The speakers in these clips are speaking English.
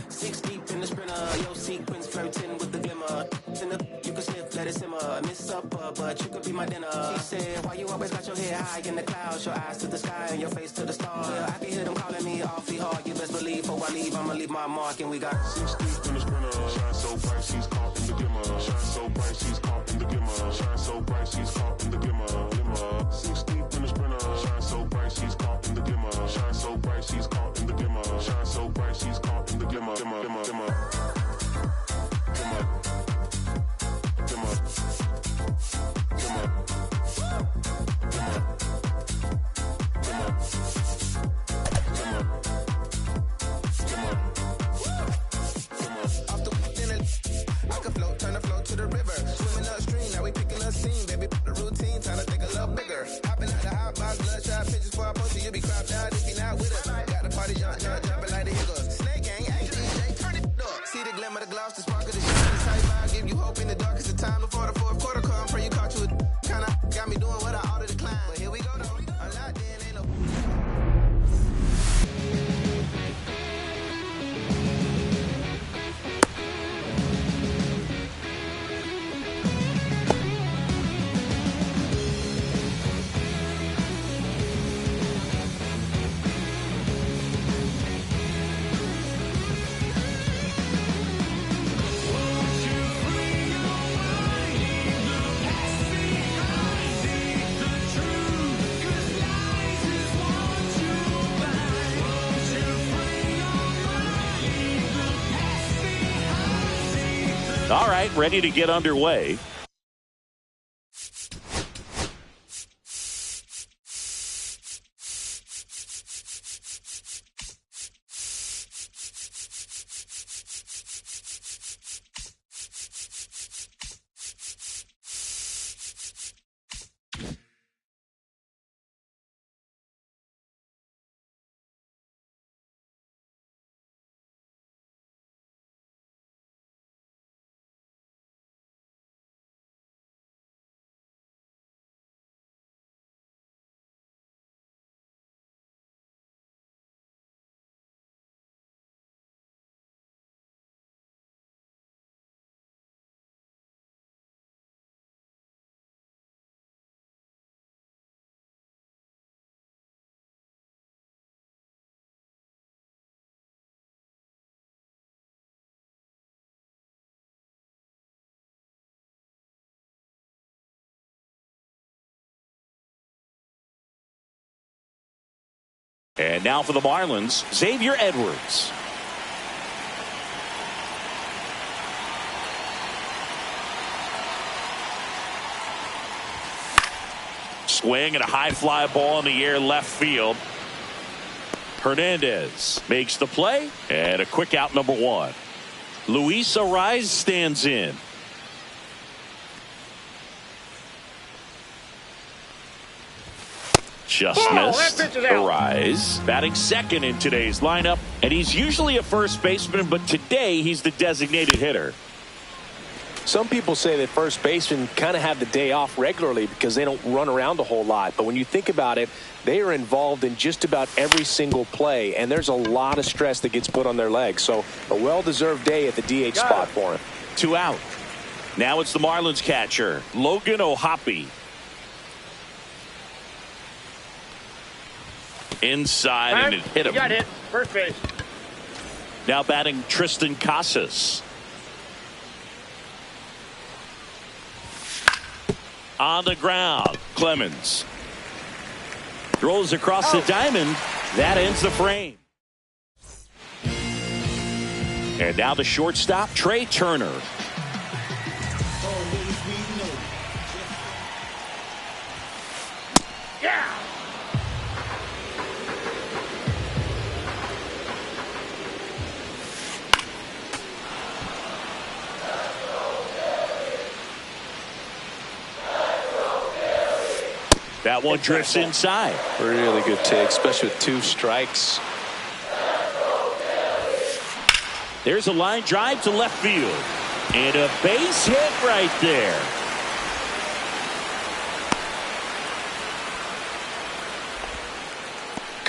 Six deep in the sprinter, yo sequence flirting with the glimmer. You can sniff, let it simmer. Miss supper, but you could be my dinner. She said, why you always got your head high in the clouds? Your eyes to the sky and your face to the stars. Yeah, I can hear them calling me awfully hard. You best believe before I leave, I'ma leave my mark. And we got 6 deep in the sprinter. Shine so bright, she's caught in the glimmer. Shine so bright, she's caught in the glimmer. Shine so bright, she's caught in the glimmer. 6 deep in the sprinter. Shine so bright, she's caught in the glimmer. Shine so bright, she's caught in the glimmer. Shine so bright, she's caught in the glimmer. All right, ready to get underway. And now for the Marlins, Xavier Edwards. Swing and a high fly ball in the air left field. Hernandez makes the play and a quick out, number one. Luis Ariz stands in. Just missed. Ariz batting second in today's lineup, and he's usually a first baseman, but today he's the designated hitter. Some people say that first basemen kind of have the day off regularly because they don't run around a whole lot. But when you think about it, they are involved in just about every single play, and there's a lot of stress that gets put on their legs. So a well-deserved day at the DH spot for him. 2 out. Now it's the Marlins catcher, Logan O'Hoppe. Inside, and it hit him. You got hit. First base. Now batting Tristan Casas. On the ground, Clemens throws across the diamond. That ends the frame. And now the shortstop, Trey Turner. Yeah. That one drifts inside. Really good take, especially with 2 strikes. There's a line drive to left field. And a base hit right there.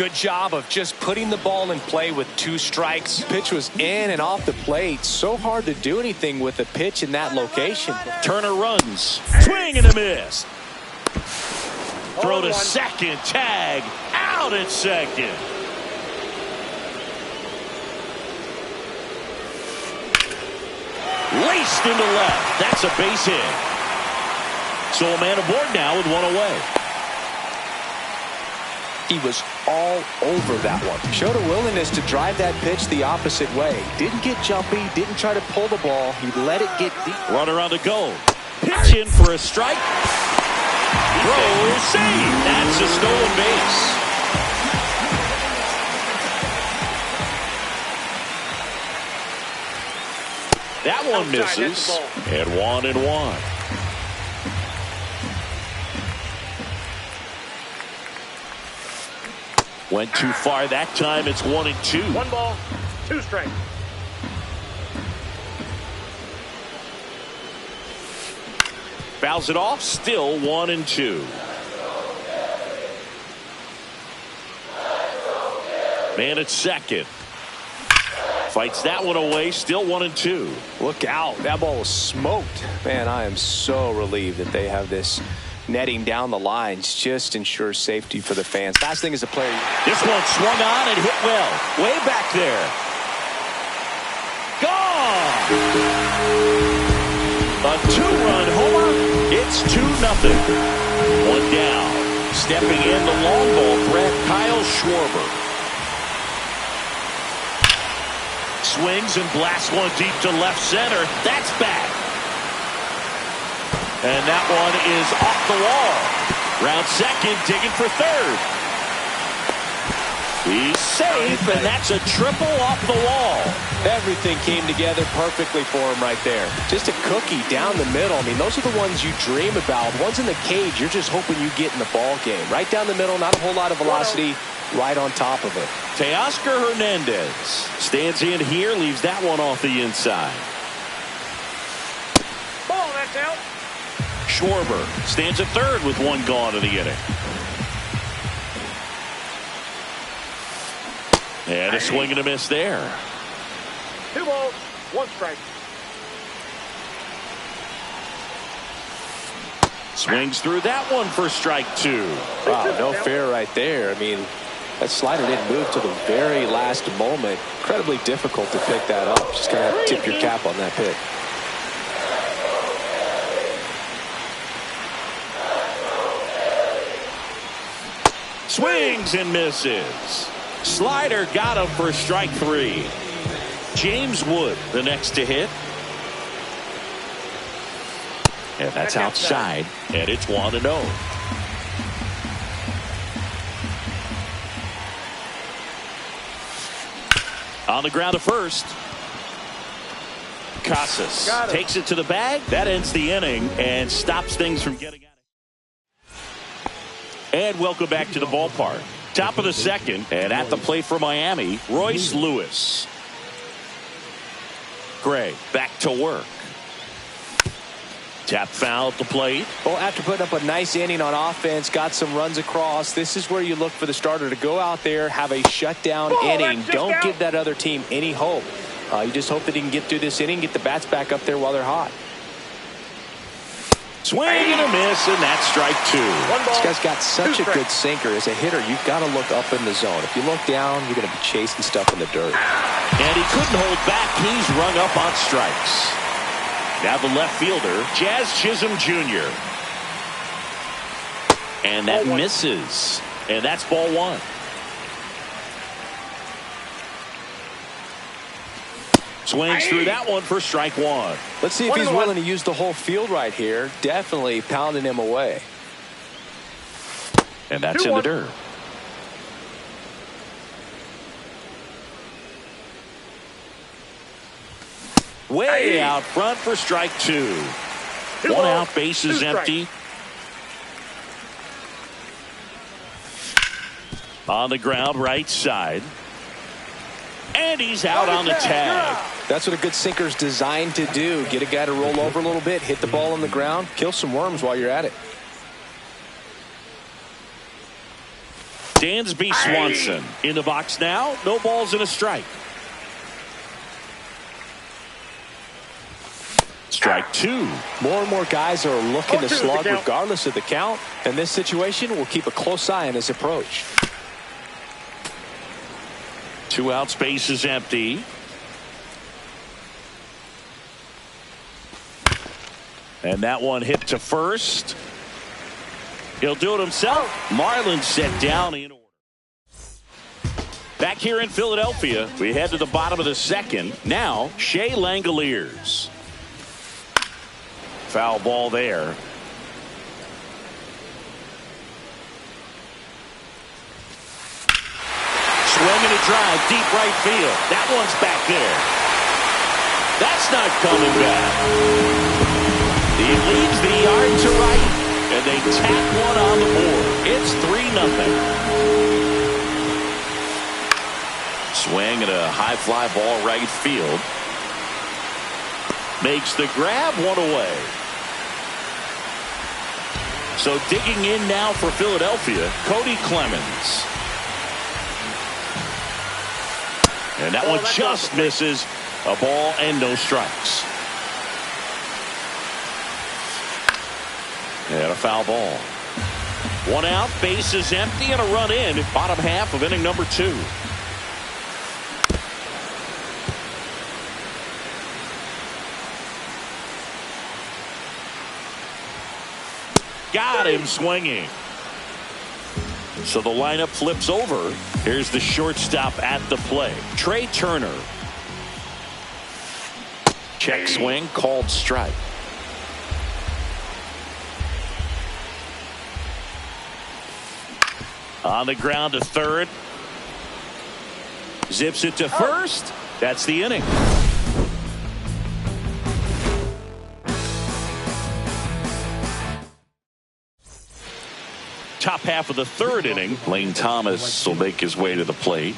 Good job of just putting the ball in play with 2 strikes. Pitch was in and off the plate. So hard to do anything with a pitch in that location. Turner runs. Swing and a miss. Throw to second. Tag. Out at second. Laced into left. That's a base hit. So a man aboard now with 1 away. He was all over that one. Showed a willingness to drive that pitch the opposite way. Didn't get jumpy, didn't try to pull the ball. He let it get deep. Runner on the go. Pitch in for a strike. Throw is saved. That's a stolen base. That one misses. And 1-1. Went too far that time. It's 1-2. 1 ball, 2 strikes. Fouls it off. Still 1-2. Man at second. Fights that one away. Still 1-2. Look out. That ball was smoked. Man, I am so relieved that they have this netting down the lines. Just ensures safety for the fans. Last thing is a player. This one swung on and hit well. Way back there. Gone. A 2-run homer. It's 2-0. 1 down. Stepping in the long ball threat, Kyle Schwarber. Swings and blasts one deep to left center. That's back. And that one is off the wall. Round second, digging for third. He's safe, and that's a triple off the wall. Everything came together perfectly for him right there. Just a cookie down the middle. I mean, those are the ones you dream about. Ones in the cage, you're just hoping you get in the ball game. Right down the middle, not a whole lot of velocity. Right on top of it. Teoscar Hernandez stands in here, leaves that one off the inside. Ball, that's out. Schwarber stands at third with 1 gone in the inning. And a swing and a miss there. 2 balls, 1 strike. Swings through that one for strike 2. Wow, no fair right there. I mean, that slider didn't move to the very last moment. Incredibly difficult to pick that up. Just going to have to tip your cap on that pick. Swings and misses. Slider got him for strike 3. James Wood, the next to hit. And that's outside. And it's 1-0. On the ground to first. Casas takes it to the bag. That ends the inning and stops things from getting out. And welcome back to the ballpark. Top of the second, and at the plate for Miami, Royce Lewis. Gray back to work. Tap foul at the plate. Well, after putting up a nice inning on offense, got some runs across, this is where you look for the starter to go out there, have a shutdown inning. Don't give that other team any hope. You just hope that he can get through this inning, get the bats back up there while they're hot. Swing and a miss, and that's strike 2. This guy's got such a good sinker. As a hitter, you've got to look up in the zone. If you look down, you're going to be chasing stuff in the dirt. And he couldn't hold back. He's rung up on strikes. Now the left fielder, Jazz Chisholm Jr. And that misses. And that's ball 1. Swings through that one for strike 1. Let's see if he's willing to use the whole field right here. Definitely pounding him away. And that's in the dirt. Way out front for strike 2. 1 out, base is empty. On the ground, right side. And he's out on the tag. That's what a good sinker's designed to do. Get a guy to roll over a little bit, hit the ball on the ground, kill some worms while you're at it. Dansby Swanson in the box now. No balls and a strike. Strike two. More and more guys are looking to 0-2 slug the count. regardless of the count. In this situation, we'll keep a close eye on his approach. 2 outs, base is empty. And that one hit to first. He'll do it himself. Marlins set down in order. Back here in Philadelphia, we head to the bottom of the second. Now, Shea Langoliers. Foul ball there. Swinging a drive, deep right field. That one's back there. That's not coming back. He leads the yard to right, and they tack one on the board. It's 3-0. Swing at a high fly ball right field. Makes the grab, one away. So digging in now for Philadelphia, Cody Clemens. And that one just misses. A ball and no strikes. And a foul ball. 1 out, base is empty, and a run in. Bottom half of inning number 2. Got him swinging. So the lineup flips over. Here's the shortstop at the play. Trey Turner. Check swing, called strike. On the ground to third. Zips it to first. That's the inning. Top half of the third inning. Lane Thomas will make his way to the plate.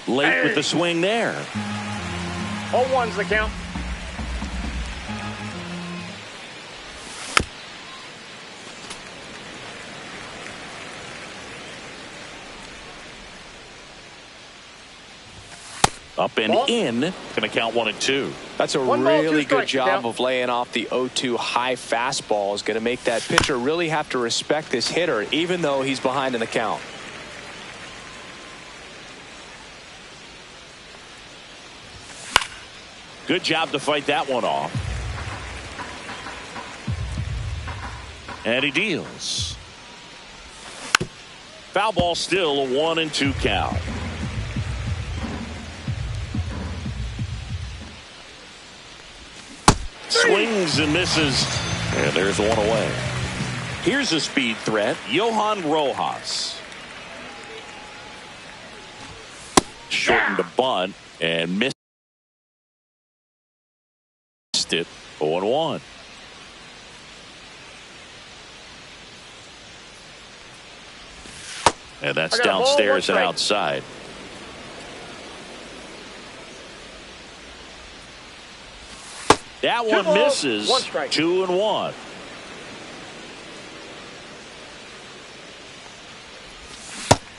Late with the swing there. 0-1's the count. Up and in. Going to count 1 and 2. That's a 1 ball, 2 really good strikes, job of laying off the 0-2 high fastball. Is going to make that pitcher really have to respect this hitter, even though he's behind in the count. Good job to fight that one off. And he deals. Foul ball, still a 1 and 2 count. Swings and misses. And there's one away. Here's a speed threat. Johan Rojas. Shortened a bunt and missed it. 0-1. And that's downstairs and outside. That one misses. 1 strike. 2-1.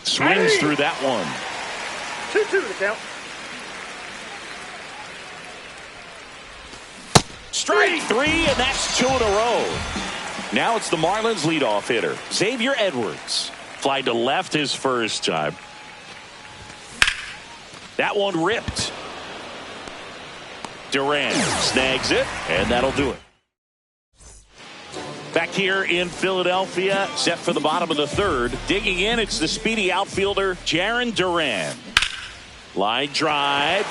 Swings through that one. 2-2 the count. Strike 3, and that's 2 in a row. Now it's the Marlins leadoff hitter, Xavier Edwards. Fly to left his first time. That one ripped. Duran snags it, and that'll do it. Back here in Philadelphia, set for the bottom of the third. Digging in, it's the speedy outfielder, Jarren Duran. Line drive,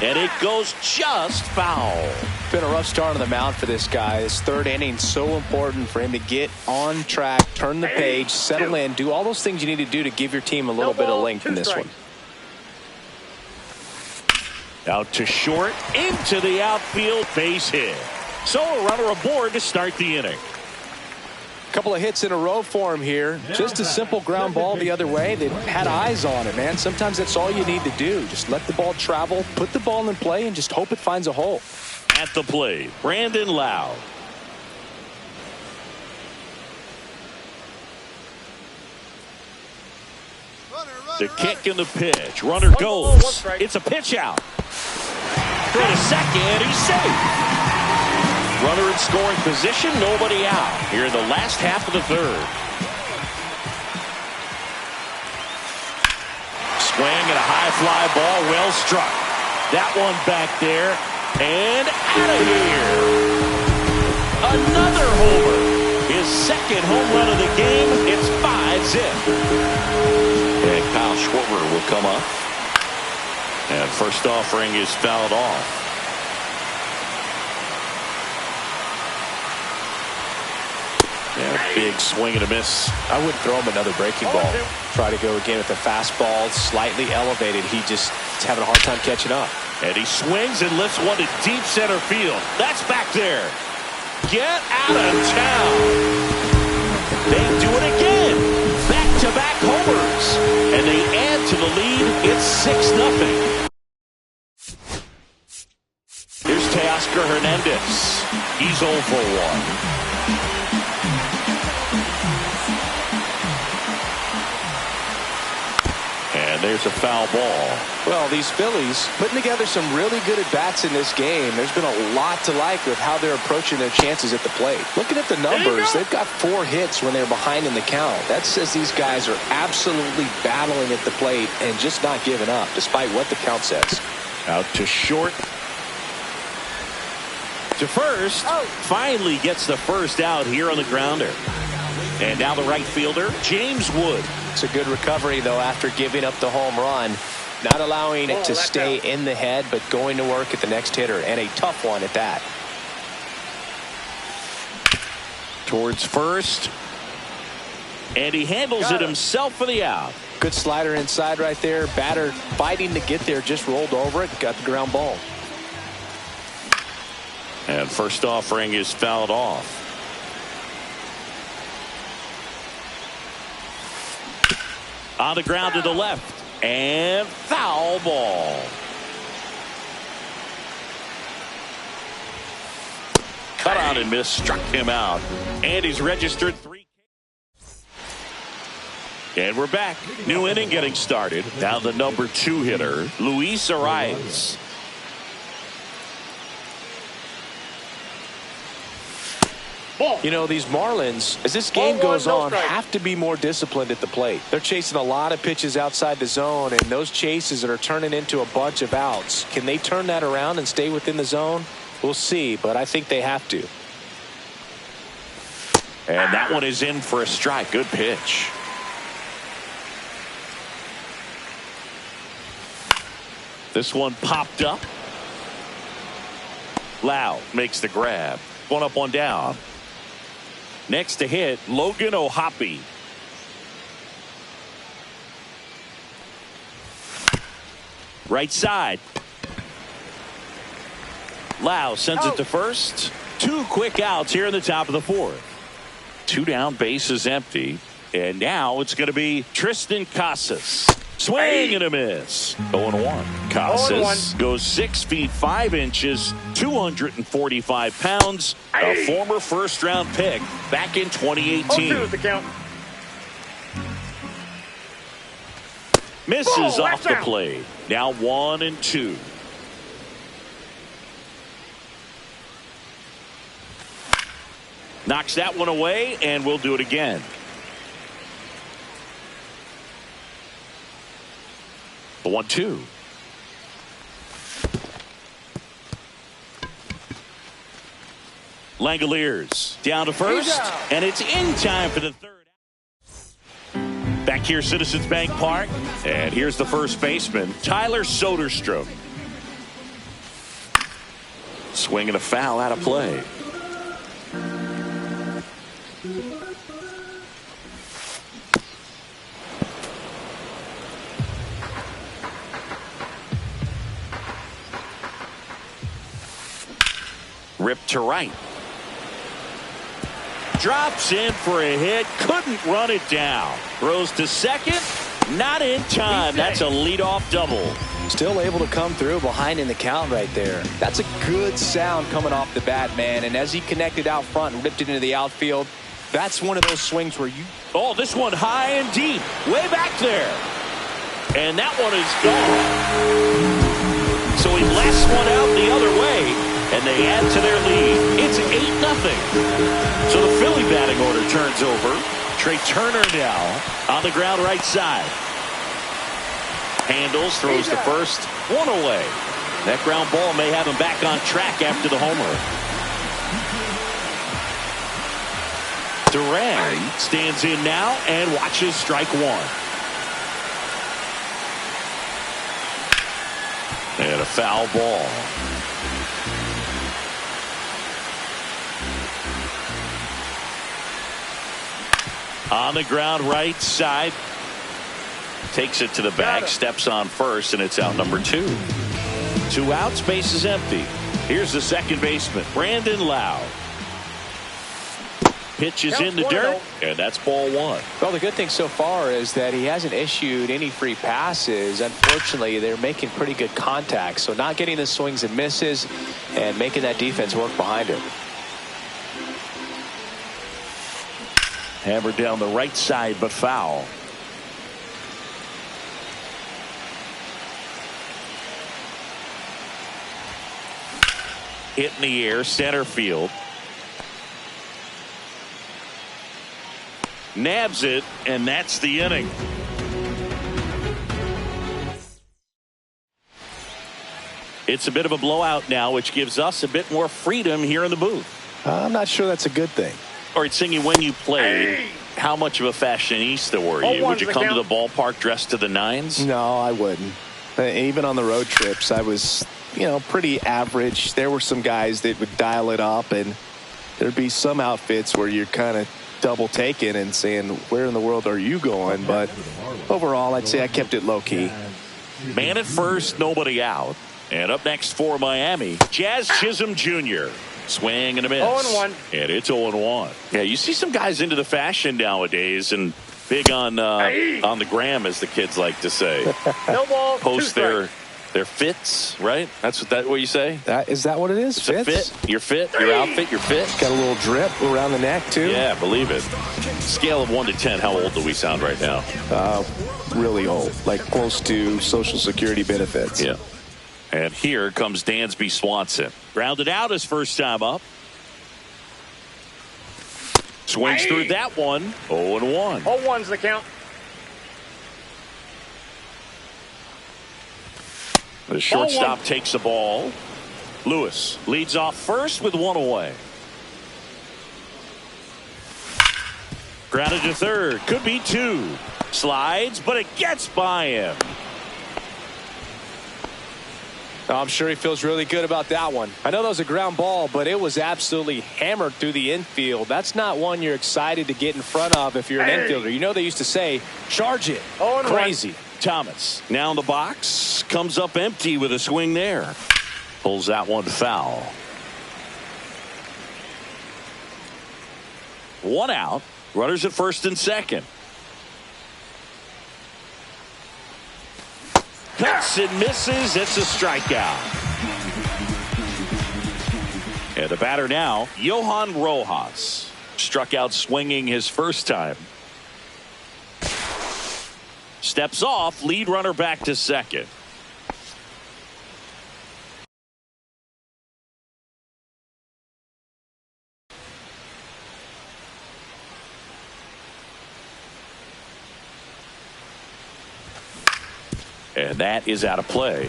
and it goes just foul. Been a rough start on the mound for this guy. This third inning so important for him to get on track, turn the page, settle in, do all those things you need to do to give your team a little bit of length in this one. Out to short, into the outfield, base hit. So a runner aboard to start the inning. Couple of hits in a row for him here. Just a simple ground ball the other way. They had eyes on it, man. Sometimes that's all you need to do. Just let the ball travel, put the ball in play, and just hope it finds a hole. At the plate, Brandon Lowe. The kick and the pitch. Runner goes. It's a pitch out. Throw to second. He's safe. Runner in scoring position. Nobody out. Here in the last half of the third. Swing and a high fly ball. Well struck. That one back there. And out of here. Another homer. His second home run of the game. It's 5-zip. And Kyle Schwarber will come up. And first offering is fouled off. And a big swing and a miss. I wouldn't throw him another breaking ball. Try to go again with the fastball, slightly elevated. He just is having a hard time catching up. And he swings and lifts one to deep center field. That's back there. Get out of town. They do it again. Back-to-back homers. And they add to the lead. It's 6-0. Here's Teoscar Hernandez. He's 0 for 1. And there's a foul ball. Well, these Phillies putting together some really good at-bats in this game. There's been a lot to like with how they're approaching their chances at the plate. Looking at the numbers, they've got 4 hits when they're behind in the count. That says these guys are absolutely battling at the plate and just not giving up, despite what the count says. Out to short. To first. Finally gets the first out here on the grounder. And now the right fielder, James Wood. It's a good recovery, though, after giving up the home run. Not allowing it to stay in the head, but going to work at the next hitter, and a tough one at that. Towards first. And he handles it himself for the out. Good slider inside right there. Batter fighting to get there, just rolled over it, got the ground ball. And first offering is fouled off. On the ground to the left. And foul ball. Cut out and miss. Struck him out. And he's registered 3. And we're back. New inning getting started. Now the number 2 hitter, Luis Arias. You know, these Marlins, as this game goes on, have to be more disciplined at the plate. They're chasing a lot of pitches outside the zone, and those chases that are turning into a bunch of outs. Can they turn that around and stay within the zone? We'll see, but I think they have to. And that one is in for a strike. Good pitch. This one popped up. Lau makes the grab. One up, one down. Next to hit, Logan O'Hoppe. Right side. Lau sends it to first. 2 quick outs here in the top of the 4th. 2 down, bases empty. And now it's going to be Tristan Casas. Swing and a miss. 0-1. Casas goes 6 feet 5 inches, 245 pounds. A former first-round pick back in 2018. 0-2 is the count. Misses off the plate. Now 1-2. Knocks that one away, and we'll do it again. The 1-2. Langoliers down to first, and it's in time for the 3rd. Back here, Citizens Bank Park, and here's the first baseman, Tyler Soderstrom. Swing and a foul out of play. Ripped to right. Drops in for a hit. Couldn't run it down. Throws to second. Not in time. That's a leadoff double. Still able to come through behind in the count right there. That's a good sound coming off the bat, man. And as he connected out front and ripped it into the outfield, that's one of those swings where you... Oh, this one high and deep. Way back there. And that one is gone. So he lasts one out the other way, and they add to their lead. It's 8-0. So the Philly batting order turns over. Trey Turner now on the ground right side. Handles, throws the first, one away. That ground ball may have him back on track after the homer. Duran stands in now and watches strike one. And a foul ball. On the ground right side. Takes it to the bag, steps on first, and it's out number 2. 2 outs, base is empty. Here's the second baseman, Brandon Lau. Pitch is in the dirt, and that's ball 1. Well, the good thing so far is that he hasn't issued any free passes. Unfortunately, they're making pretty good contact, so not getting the swings and misses and making that defense work behind him. Hammered down the right side, but foul. Hit in the air, center field. Nabs it, and that's the inning. It's a bit of a blowout now, which gives us a bit more freedom here in the booth. I'm not sure that's a good thing. All right, Singy, when you played, how much of a fashionista were you? Would you come to the ballpark dressed to the nines? No, I wouldn't. Even on the road trips, I was, pretty average. There were some guys that would dial it up, and there'd be some outfits where you're kind of double taking and saying, where in the world are you going? But overall, I'd say I kept it low key. Man at first, nobody out. And up next for Miami, Jazz Chisholm Jr. Swing and a miss. 0-1. And it's 0-1. Yeah, you see some guys into the fashion nowadays and big on the gram, as the kids like to say. No ball. Post their fits, right? That's what you say? Is that what it is? It's a fit. Your fit, your outfit, your fit. Got a little drip around the neck, too. Yeah, believe it. Scale of 1 to 10, how old do we sound right now? Really old, like close to Social Security benefits. Yeah. And here comes Dansby Swanson. Grounded out his first time up. Swings through that one. 0-1. 0-1's the count. The shortstop takes the ball. Lewis leads off first with 1 away. Grounded to third. Could be 2. Slides, but it gets by him. I'm sure he feels really good about that one. I know that was a ground ball, but it was absolutely hammered through the infield. That's not one you're excited to get in front of if you're an infielder. You know they used to say, charge it. Crazy. Thomas now in the box. Comes up empty with a swing there. Pulls that one foul. 1 out. Runners at first and second. Cuts and misses. It's a strikeout. And the batter now, Johan Rojas. Struck out swinging his first time. Steps off, lead runner back to second. And that is out of play.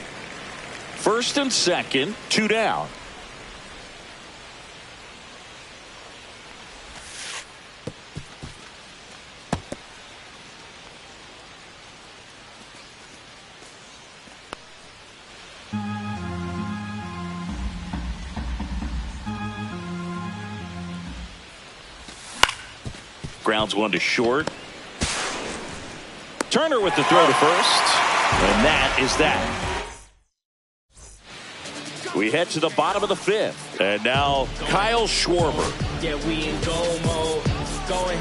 First and second, 2 down. Grounds one to short. Turner with the throw to first. And that is that. We head to the bottom of the 5th. And now Kyle Schwarber. Yeah, we in goal mode. Going.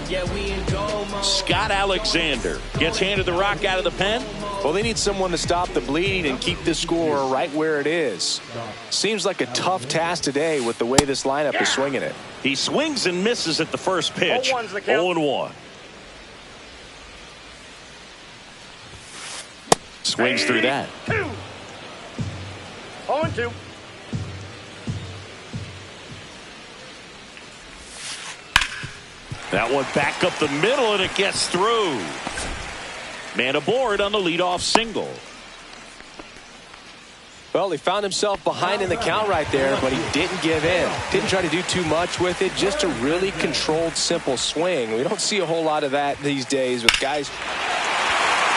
Yeah, we in goal mode. Scott Alexander gets handed the rock out of the pen. Well, they need someone to stop the bleeding and keep the score right where it is. Seems like a tough task today with the way this lineup is swinging it. He swings and misses at the first pitch. 0-1's the count. 0-1. Swings through that. 0-2. That one back up the middle, and it gets through. Man aboard on the leadoff single. Well, he found himself behind in the count right there, but he didn't give in. Didn't try to do too much with it. Just a really controlled, simple swing. We don't see a whole lot of that these days with guys.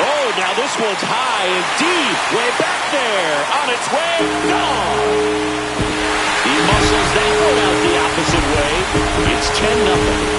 Oh, now this one's high and deep. Way back there. On its way. Gone. He muscles that one out the opposite way. It's 10-0.